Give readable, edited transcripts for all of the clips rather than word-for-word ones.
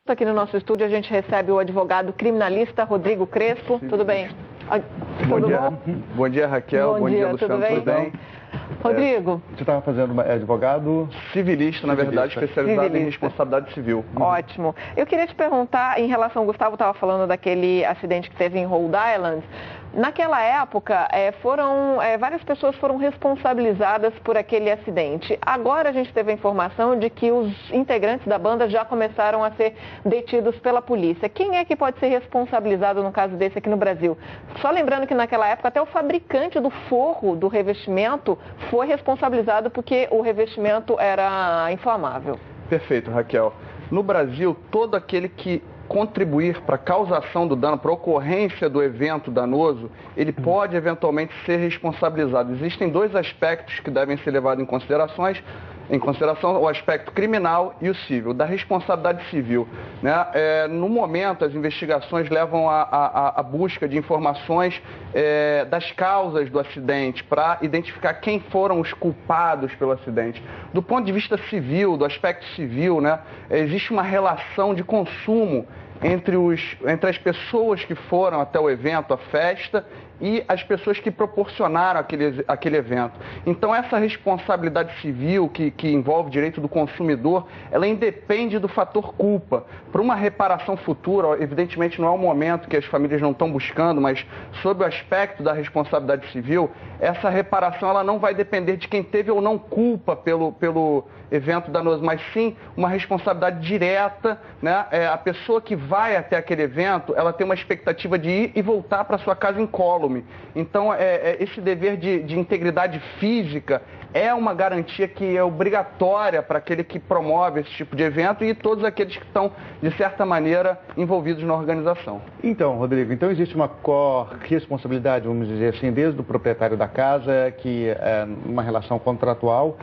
Aqui no nosso estúdio a gente recebe o advogado criminalista Rodrigo Crespo. Tudo bem? Bom dia. Bom? Bom dia, Raquel. Bom dia, Luciano. Tudo bem? Rodrigo. Você estava fazendo advogado? Civilista, na verdade, especializado em responsabilidade civil. Ótimo. Eu queria te perguntar, em relação, o Gustavo estava falando daquele acidente que teve em Rhode Island. Naquela época, várias pessoas foram responsabilizadas por aquele acidente. Agora a gente teve a informação de que os integrantes da banda já começaram a ser detidos pela polícia. Quem é que pode ser responsabilizado no caso desse aqui no Brasil? Só lembrando que naquela época até o fabricante do forro do revestimento foi responsabilizado porque o revestimento era inflamável. Perfeito, Raquel. No Brasil, todo aquele que contribuir para a causação do dano, para a ocorrência do evento danoso, ele pode eventualmente ser responsabilizado. Existem dois aspectos que devem ser levados em consideração, o aspecto criminal e o civil. Da responsabilidade civil, né? No momento, as investigações levam à busca de informações das causas do acidente, para identificar quem foram os culpados pelo acidente. Do ponto de vista civil, do aspecto civil, né? Existe uma relação de consumo entre as pessoas que foram até o evento, a festa, e as pessoas que proporcionaram aquele evento. Então, essa responsabilidade civil que envolve o direito do consumidor, ela independe do fator culpa. Para uma reparação futura, evidentemente não é um momento que as famílias não estão buscando, mas sob o aspecto da responsabilidade civil, essa reparação ela não vai depender de quem teve ou não culpa pelo evento danoso, mas sim uma responsabilidade direta, né? A pessoa que vai até aquele evento, ela tem uma expectativa de ir e voltar para sua casa incólume. Então, esse dever de integridade física é uma garantia que é obrigatória para aquele que promove esse tipo de evento e todos aqueles que estão, de certa maneira, envolvidos na organização. Então, Rodrigo, existe uma corresponsabilidade, vamos dizer assim, desde o proprietário da casa, que é uma relação contratual,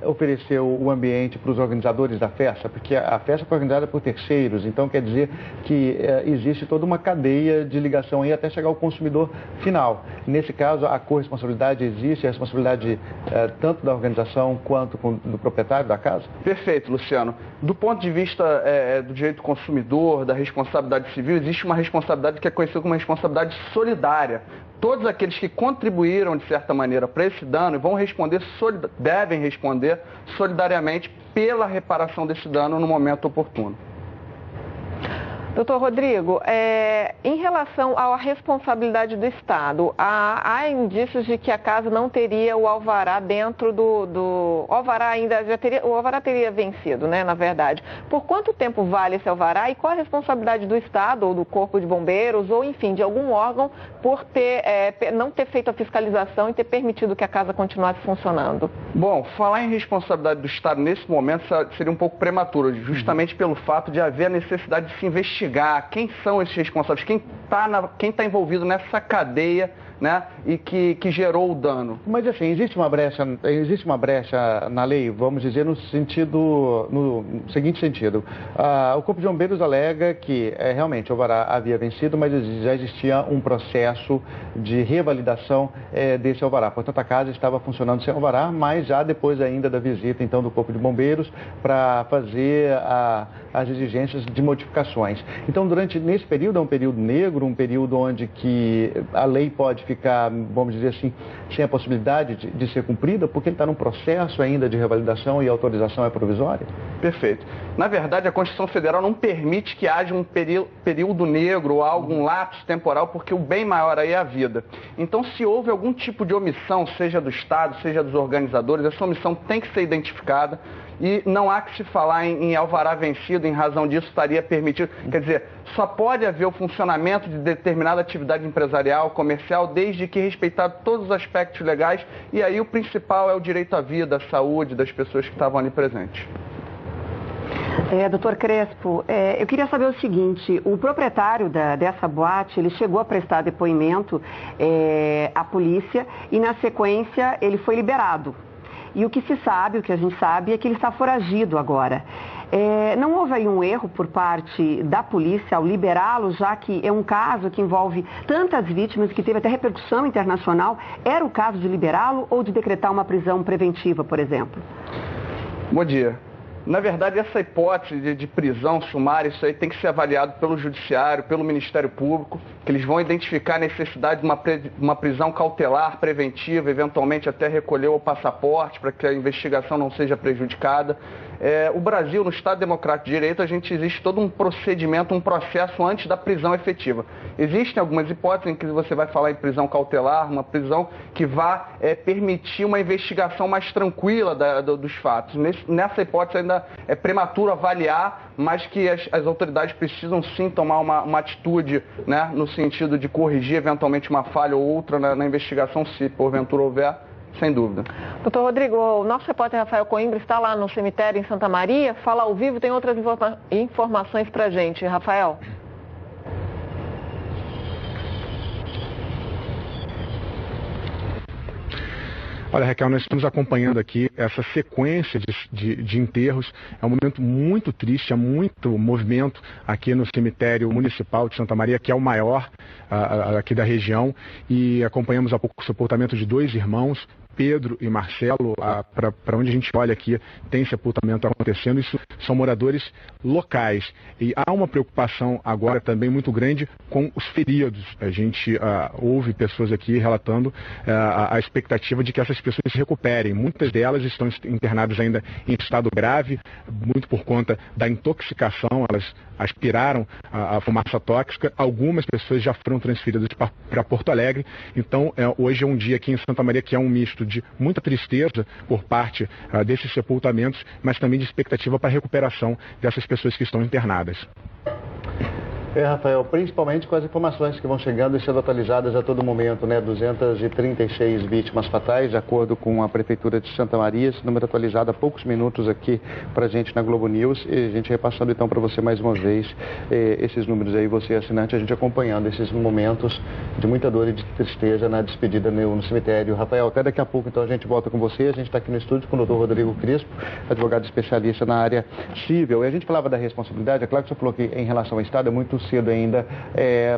ofereceu o ambiente para os organizadores da festa, porque a festa foi organizada por terceiros, então quer dizer que existe toda uma cadeia de ligação aí até chegar ao consumidor final. Nesse caso, a corresponsabilidade existe, a responsabilidade tanto da organização quanto do proprietário da casa? Perfeito, Luciano. Do ponto de vista do direito do consumidor, da responsabilidade civil, existe uma responsabilidade que é conhecida como responsabilidade solidária. Todos aqueles que contribuíram, de certa maneira, para esse dano devem responder solidariamente pela reparação desse dano no momento oportuno. Doutor Rodrigo, em relação à responsabilidade do Estado, há indícios de que a casa não teria o alvará dentro do alvará ainda o alvará teria vencido, né, na verdade. Por quanto tempo vale esse alvará e qual a responsabilidade do Estado ou do Corpo de Bombeiros ou, enfim, de algum órgão por não ter feito a fiscalização e ter permitido que a casa continuasse funcionando? Bom, falar em responsabilidade do Estado nesse momento seria um pouco prematuro, justamente pelo fato de haver a necessidade de se investigar quem são esses responsáveis, quem está envolvido nessa cadeia, né, e que gerou o dano. Mas assim, existe uma brecha na lei, vamos dizer, no seguinte sentido. O Corpo de Bombeiros alega que realmente o alvará havia vencido, mas já existia um processo de revalidação desse alvará. Portanto, a casa estava funcionando sem alvará, mas já depois ainda da visita então do Corpo de Bombeiros para fazer as exigências de modificações. Então, nesse período, é um período negro, um período onde que a lei pode ficar, vamos dizer assim, sem a possibilidade de ser cumprida, porque ele está num processo ainda de revalidação e a autorização é provisória? Perfeito. Na verdade, a Constituição Federal não permite que haja um período negro ou algum lapso temporal, porque o bem maior aí é a vida. Então, se houve algum tipo de omissão, seja do Estado, seja dos organizadores, essa omissão tem que ser identificada. E não há que se falar em alvará vencido, em razão disso estaria permitido. Quer dizer, só pode haver o funcionamento de determinada atividade empresarial, comercial, desde que respeitado todos os aspectos legais. E aí o principal é o direito à vida, à saúde das pessoas que estavam ali presentes. Doutor Crespo, eu queria saber o seguinte, o proprietário dessa boate, ele chegou a prestar depoimento à polícia e na sequência ele foi liberado. E o que a gente sabe é que ele está foragido agora. Não houve aí um erro por parte da polícia ao liberá-lo, já que é um caso que envolve tantas vítimas, que teve até repercussão internacional. Era o caso de liberá-lo ou de decretar uma prisão preventiva, por exemplo? Bom dia. Na verdade, essa hipótese de prisão sumária, isso aí tem que ser avaliado pelo Judiciário, pelo Ministério Público, que eles vão identificar a necessidade de uma prisão cautelar, preventiva, eventualmente até recolher o passaporte para que a investigação não seja prejudicada. O Brasil, no Estado Democrático de Direito, existe todo um procedimento, um processo antes da prisão efetiva. Existem algumas hipóteses em que você vai falar em prisão cautelar, uma prisão que vá permitir uma investigação mais tranquila dos fatos. Nessa hipótese ainda é prematuro avaliar, mas que as autoridades precisam sim tomar uma atitude, né, no sentido de corrigir eventualmente uma falha ou outra na investigação, se porventura houver. Sem dúvida. Doutor Rodrigo, o nosso repórter Rafael Coimbra está lá no cemitério em Santa Maria, fala ao vivo, tem outras informações para a gente. Rafael. Olha, Raquel, nós estamos acompanhando aqui essa sequência de enterros. É um momento muito triste, há muito movimento aqui no cemitério municipal de Santa Maria, que é o maior aqui da região, e acompanhamos há pouco o sepultamento de 2 irmãos, Pedro e Marcelo. Para onde a gente olha aqui, tem sepultamento acontecendo. Isso são moradores locais. E há uma preocupação agora também muito grande com os feridos. A gente ouve pessoas aqui relatando a expectativa de que essas pessoas se recuperem. Muitas delas estão internadas ainda em estado grave, muito por conta da intoxicação. Elas aspiraram a fumaça tóxica. Algumas pessoas já foram transferidas para Porto Alegre. Então, hoje é um dia aqui em Santa Maria que é um misto de muita tristeza por parte desses sepultamentos, mas também de expectativa para a recuperação dessas pessoas que estão internadas. Rafael, principalmente com as informações que vão chegando e sendo atualizadas a todo momento, né? 236 vítimas fatais, de acordo com a Prefeitura de Santa Maria. Esse número atualizado há poucos minutos aqui para a gente na Globo News. E a gente repassando então para você mais uma vez esses números aí, você assinante, a gente acompanhando esses momentos de muita dor e de tristeza na despedida no cemitério. Rafael, até daqui a pouco então a gente volta com você. A gente está aqui no estúdio com o doutor Rodrigo Crispo, advogado especialista na área civil. E a gente falava da responsabilidade, é claro que você falou que em relação ao Estado é muito cedo ainda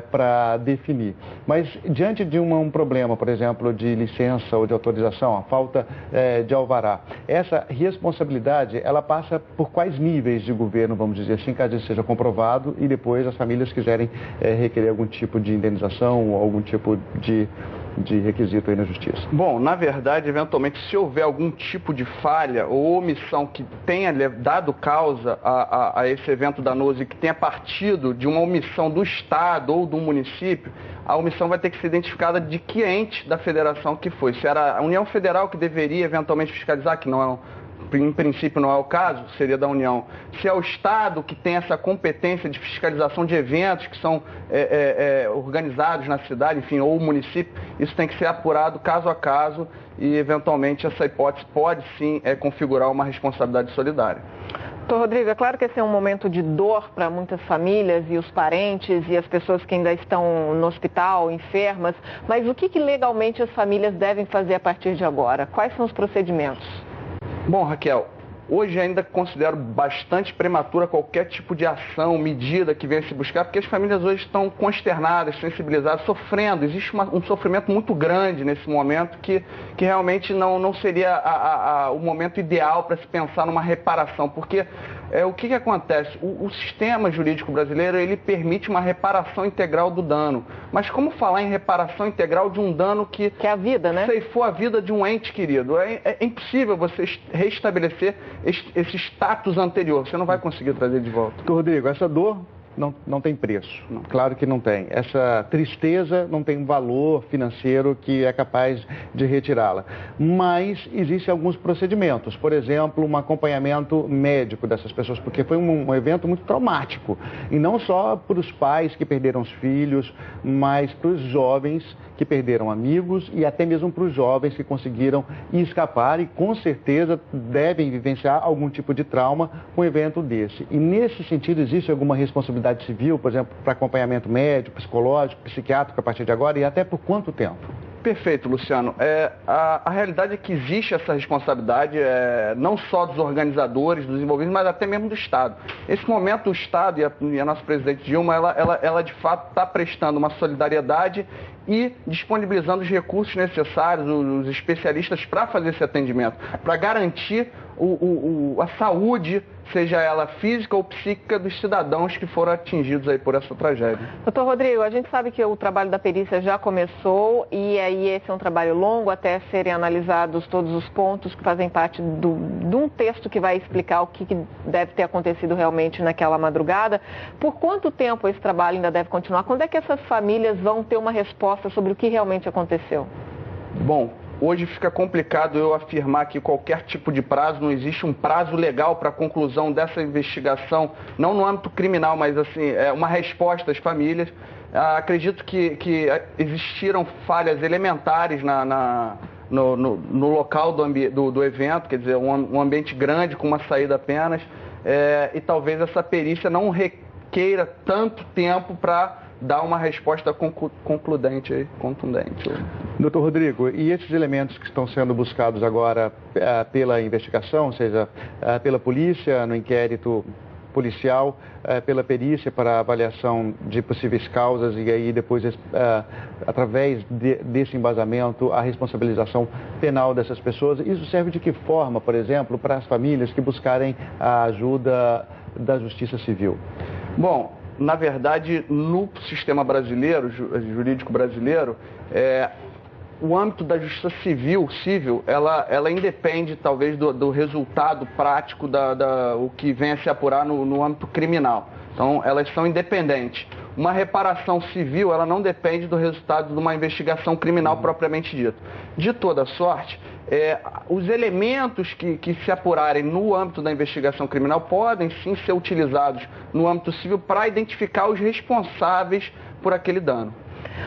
para definir. Mas diante de um problema, por exemplo, de licença ou de autorização, a falta de alvará, essa responsabilidade, ela passa por quais níveis de governo, vamos dizer assim, caso isso seja comprovado e depois as famílias quiserem requerer algum tipo de indenização ou algum tipo de requisito aí na justiça? Bom, na verdade, eventualmente, se houver algum tipo de falha ou omissão que tenha dado causa a esse evento danoso e que tenha partido de uma omissão do Estado ou do município, a omissão vai ter que ser identificada de que ente da federação que foi. Se era a União Federal que deveria eventualmente fiscalizar, que não em princípio não é o caso, seria da União. Se é o Estado que tem essa competência de fiscalização de eventos que são organizados na cidade, enfim, ou o município, isso tem que ser apurado caso a caso e, eventualmente, essa hipótese pode sim configurar uma responsabilidade solidária. Doutor Rodrigo, é claro que esse é um momento de dor para muitas famílias e os parentes e as pessoas que ainda estão no hospital, enfermas, mas o que legalmente as famílias devem fazer a partir de agora? Quais são os procedimentos? Bom, Raquel, hoje ainda considero bastante prematura qualquer tipo de ação, medida que venha se buscar, porque as famílias hoje estão consternadas, sensibilizadas, sofrendo. Existe um sofrimento muito grande nesse momento que realmente não seria o momento ideal para se pensar numa reparação, porque o que acontece? O sistema jurídico brasileiro, ele permite uma reparação integral do dano. Mas como falar em reparação integral de um dano que é a vida, né? Ceifou a vida de um ente querido? É impossível você restabelecer esse status anterior. Você não vai conseguir trazer de volta. Rodrigo, essa dor não tem preço. Não. Claro que não tem. Essa tristeza não tem valor financeiro que é capaz de retirá-la. Mas existem alguns procedimentos. Por exemplo, um acompanhamento médico dessas pessoas, porque foi um evento muito traumático. E não só para os pais que perderam os filhos, mas para os jovens que perderam amigos e até mesmo para os jovens que conseguiram escapar e com certeza devem vivenciar algum tipo de trauma com um evento desse. E nesse sentido existe alguma responsabilidade civil, por exemplo, para acompanhamento médico, psicológico, psiquiátrico a partir de agora e até por quanto tempo? Perfeito, Luciano. A realidade é que existe essa responsabilidade, não só dos organizadores, dos envolvidos, mas até mesmo do Estado. Nesse momento, o Estado e a nossa presidente Dilma, ela de fato está prestando uma solidariedade e disponibilizando os recursos necessários, os especialistas para fazer esse atendimento, para garantir a saúde seja ela física ou psíquica, dos cidadãos que foram atingidos aí por essa tragédia. Doutor Rodrigo, a gente sabe que o trabalho da perícia já começou e aí esse é um trabalho longo até serem analisados todos os pontos que fazem parte de um texto que vai explicar o que deve ter acontecido realmente naquela madrugada. Por quanto tempo esse trabalho ainda deve continuar? Quando é que essas famílias vão ter uma resposta sobre o que realmente aconteceu? Bom, hoje fica complicado eu afirmar que qualquer tipo de prazo, não existe um prazo legal para a conclusão dessa investigação, não no âmbito criminal, mas assim, é uma resposta às famílias. Acredito que existiram falhas elementares no local do evento, quer dizer, um ambiente grande com uma saída apenas, e talvez essa perícia não requeira tanto tempo para dar uma resposta concludente aí, contundente. Doutor Rodrigo, e esses elementos que estão sendo buscados agora pela investigação, ou seja, pela polícia, no inquérito policial, pela perícia para avaliação de possíveis causas e aí depois, através desse embasamento, a responsabilização penal dessas pessoas, isso serve de que forma, por exemplo, para as famílias que buscarem a ajuda da Justiça Civil? Bom, na verdade, no sistema brasileiro, jurídico brasileiro, o âmbito da justiça civil, ela independe talvez do resultado prático o que venha a se apurar no âmbito criminal. Então, elas são independentes. Uma reparação civil, ela não depende do resultado de uma investigação criminal propriamente dita. De toda sorte, os elementos que se apurarem no âmbito da investigação criminal podem sim ser utilizados no âmbito civil para identificar os responsáveis por aquele dano.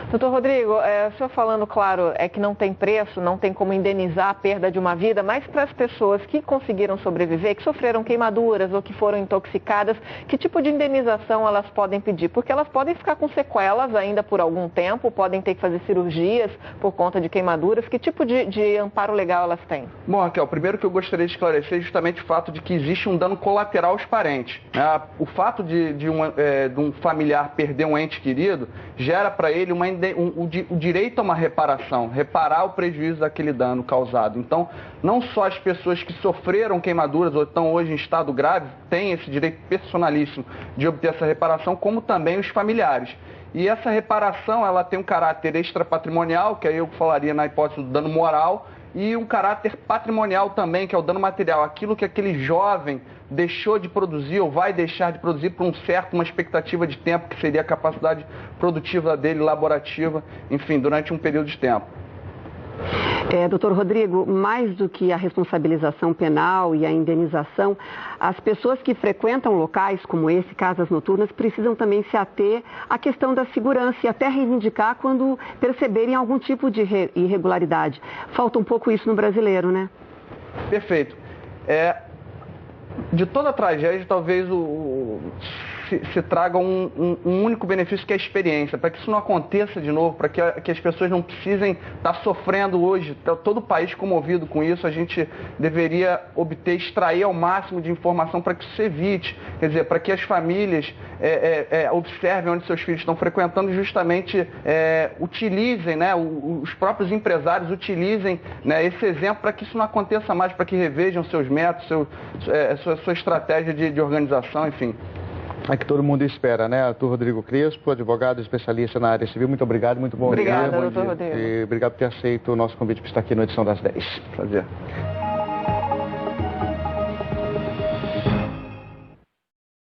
Doutor Rodrigo, o senhor falando, claro, que não tem preço, não tem como indenizar a perda de uma vida, mas para as pessoas que conseguiram sobreviver, que sofreram queimaduras ou que foram intoxicadas, que tipo de indenização elas podem pedir? Porque elas podem ficar com sequelas ainda por algum tempo, podem ter que fazer cirurgias por conta de queimaduras. Que tipo de amparo legal elas têm? Bom, Raquel, primeiro que eu gostaria de esclarecer é justamente o fato de que existe um dano colateral aos parentes. O fato de um familiar perder um ente querido gera para ele o direito a uma reparação, reparar o prejuízo daquele dano causado. Então, não só as pessoas que sofreram queimaduras ou estão hoje em estado grave têm esse direito personalíssimo de obter essa reparação, como também os familiares. E essa reparação, ela tem um caráter extrapatrimonial, que aí eu falaria na hipótese do dano moral, e um caráter patrimonial também, que é o dano material, aquilo que aquele jovem deixou de produzir ou vai deixar de produzir por uma expectativa de tempo, que seria a capacidade produtiva dele, laborativa, enfim, durante um período de tempo. Doutor Rodrigo, mais do que a responsabilização penal e a indenização, as pessoas que frequentam locais como esse, casas noturnas, precisam também se ater à questão da segurança e até reivindicar quando perceberem algum tipo de irregularidade. Falta um pouco isso no brasileiro, né? Perfeito. De toda a tragédia, talvez se traga um único benefício, que é a experiência, para que isso não aconteça de novo, para que as pessoas não precisem estar sofrendo hoje. Todo o país comovido com isso, a gente deveria extrair ao máximo de informação para que isso se evite, quer dizer, para que as famílias observem onde seus filhos estão frequentando e justamente utilizem, né, os próprios empresários utilizem, né, esse exemplo para que isso não aconteça mais, para que revejam seus métodos, sua estratégia de organização, enfim. É que todo mundo espera, né? Doutor Rodrigo Crespo, advogado especialista na área civil. Muito obrigado, muito bom dia. Obrigada, doutor Rodrigo. E obrigado por ter aceito o nosso convite para estar aqui na edição das 10. Prazer.